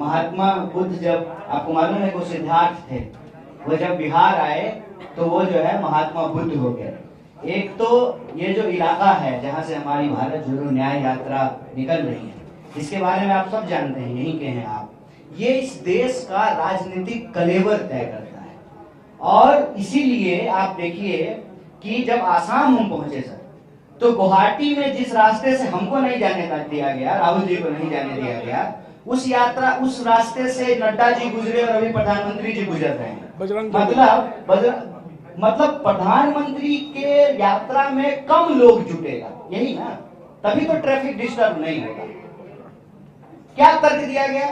महात्मा बुद्ध, जब आपको मालूम है वो सिद्धार्थ थे, वो जब बिहार आए तो वो जो है महात्मा बुद्ध हो गए। एक तो ये जो इलाका है जहाँ से हमारी भारत जोड़ो न्याय यात्रा निकल रही है, इसके बारे में आप सब जानते हैं, यहीं के हैं आप। ये इस देश का राजनीतिक कलेवर तय करता है। और इसीलिए आप देखिए कि जब आसाम हम पहुंचे सर, तो गुवाहाटी में जिस रास्ते से हमको नहीं जाने दिया गया, राहुल जी को नहीं जाने दिया गया, उस रास्ते से नड्डा जी गुजरे और अभी प्रधानमंत्री जी गुजर रहे हैं। मतलब प्रधानमंत्री के यात्रा में कम लोग जुटेगा, यही ना, तभी तो ट्रैफिक डिस्टर्ब नहीं होगा। क्या तर्क दिया गया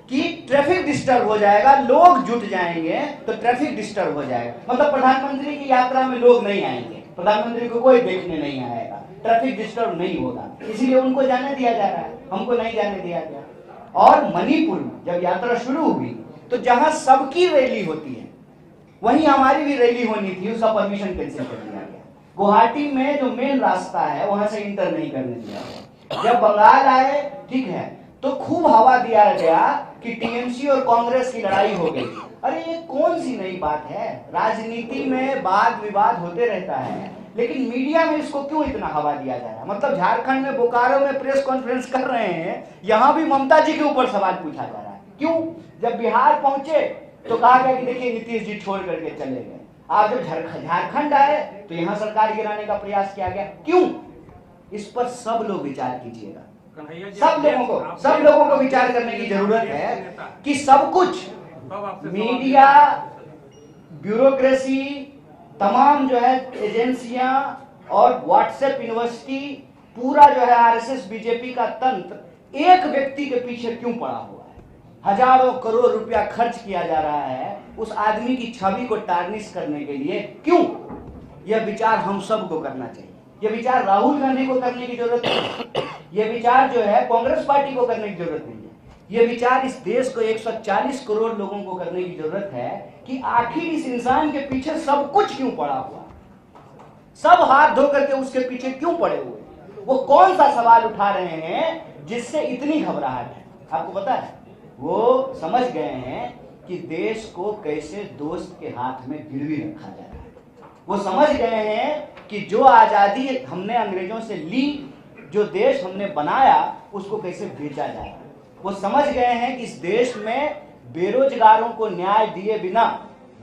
कि ट्रैफिक डिस्टर्ब हो जाएगा, लोग जुट जाएंगे तो ट्रैफिक डिस्टर्ब हो जाएगा। मतलब प्रधानमंत्री की यात्रा में लोग नहीं आएंगे, प्रधानमंत्री को कोई देखने नहीं आएगा, ट्रैफिक डिस्टर्ब नहीं होगा, इसीलिए उनको जाने दिया जा रहा है, हमको नहीं जाने दिया गया। और मणिपुर में जब यात्रा शुरू हुई तो जहां सबकी रैली होती है वहीं हमारी भी रैली होनी थी, उसका परमिशन कैंसिल कर दिया गया। गुवाहाटी में जो मेन रास्ता है वहां से इंटर नहीं करने दिया गया। जब बंगाल आए, ठीक है, तो खूब हवा दिया गया कि टीएमसी और कांग्रेस की लड़ाई हो गई। अरे ये कौन सी नई बात है? राजनीति में वाद विवाद होते रहता है, लेकिन मीडिया में इसको क्यों इतना हवा दिया जा रहा है? मतलब झारखंड में बोकारो में प्रेस कॉन्फ्रेंस कर रहे हैं, यहां भी ममता जी के ऊपर सवाल पूछा जा रहा है। क्यों? जब बिहार पहुंचे तो कहा गया कि देखिए नीतीश जी छोड़ करके चले गए। आप जब झारखंड आए तो यहां सरकार गिराने का प्रयास किया गया। क्यों? इस पर सब लोग विचार कीजिएगा। सब लोगों को विचार करने की जरूरत है कि सब कुछ मीडिया, ब्यूरोक्रेसी, तमाम जो है एजेंसियां और व्हाट्सएप यूनिवर्सिटी, पूरा जो है आरएसएस बीजेपी का तंत्र एक व्यक्ति के पीछे क्यों पड़ा हुआ है? हजारों करोड़ रुपया खर्च किया जा रहा है उस आदमी की छवि को टार्निश करने के लिए। क्यों? यह विचार हम सबको करना चाहिए। यह विचार राहुल गांधी को करने की जरूरत नहीं, यह विचार जो है कांग्रेस पार्टी को करने की जरूरत नहीं है। यह विचार इस देश को 140 करोड़ लोगों को करने की जरूरत है कि आखिर इस इंसान के पीछे सब कुछ क्यों पड़ा हुआ, सब हाथ धो करके उसके पीछे क्यों पड़े हुए, वो कौन सा सवाल उठा रहे हैं जिससे इतनी घबराहट है? आपको पता है, वो समझ गए हैं कि देश को कैसे दोस्त के हाथ में गिरवी रखा जा रहा है। वो समझ गए हैं कि जो आजादी हमने अंग्रेजों से ली, जो देश हमने बनाया, उसको कैसे बेचा जा रहा है। वो समझ गए हैं कि इस देश में बेरोजगारों को न्याय दिए बिना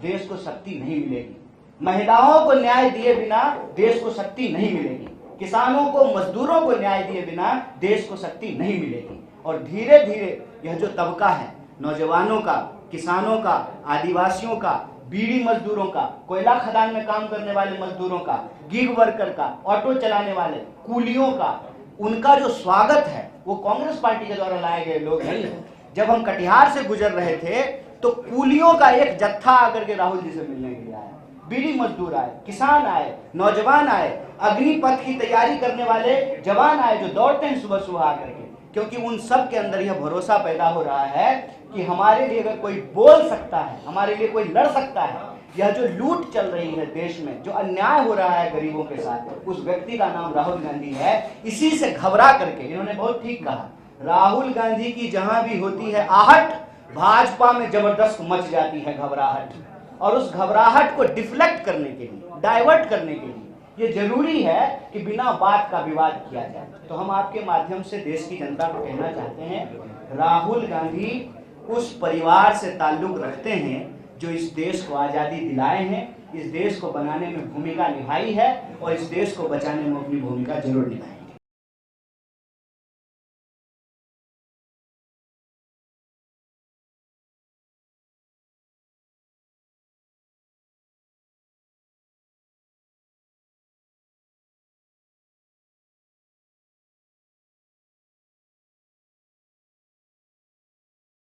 देश को शक्ति नहीं मिलेगी, महिलाओं को न्याय दिए बिना देश को शक्ति नहीं मिलेगी, किसानों को, मजदूरों को न्याय दिए बिना देश को शक्ति नहीं मिलेगी। और धीरे धीरे यह जो तबका है, नौजवानों का, किसानों का, आदिवासियों का, बीड़ी मजदूरों का, कोयला खदान में काम करने वाले मजदूरों का, गिग वर्कर का, ऑटो चलाने वाले कूलियों का, उनका जो स्वागत है वो कांग्रेस पार्टी के द्वारा लाए गए लोग नहीं है। जब हम कटिहार से गुजर रहे थे तो कूलियों का एक जत्था आकर के राहुल जी से मिलने के लिए आया, बीड़ी मजदूर आए, किसान आए, नौजवान आए, अग्निपथ की तैयारी करने वाले जवान आए जो दौड़ते हैं सुबह सुबह आकर के, क्योंकि उन सब के अंदर यह भरोसा पैदा हो रहा है कि हमारे लिए अगर कोई बोल सकता है, हमारे लिए कोई लड़ सकता है, यह जो लूट चल रही है देश में, जो अन्याय हो रहा है गरीबों के साथ, उस व्यक्ति का नाम राहुल गांधी है। इसी से घबरा करके, इन्होंने बहुत ठीक कहा, राहुल गांधी की जहां भी होती है आहट, भाजपा में जबरदस्त मच जाती है घबराहट। और उस घबराहट को डिफ्लेक्ट करने के लिए, डाइवर्ट करने के लिए ये जरूरी है कि बिना बात का विवाद किया जाए। तो हम आपके माध्यम से देश की जनता को कहना चाहते हैं, राहुल गांधी उस परिवार से ताल्लुक रखते हैं जो इस देश को आज़ादी दिलाए हैं, इस देश को बनाने में भूमिका निभाई है और इस देश को बचाने में अपनी भूमिका जरूर निभाएंगे।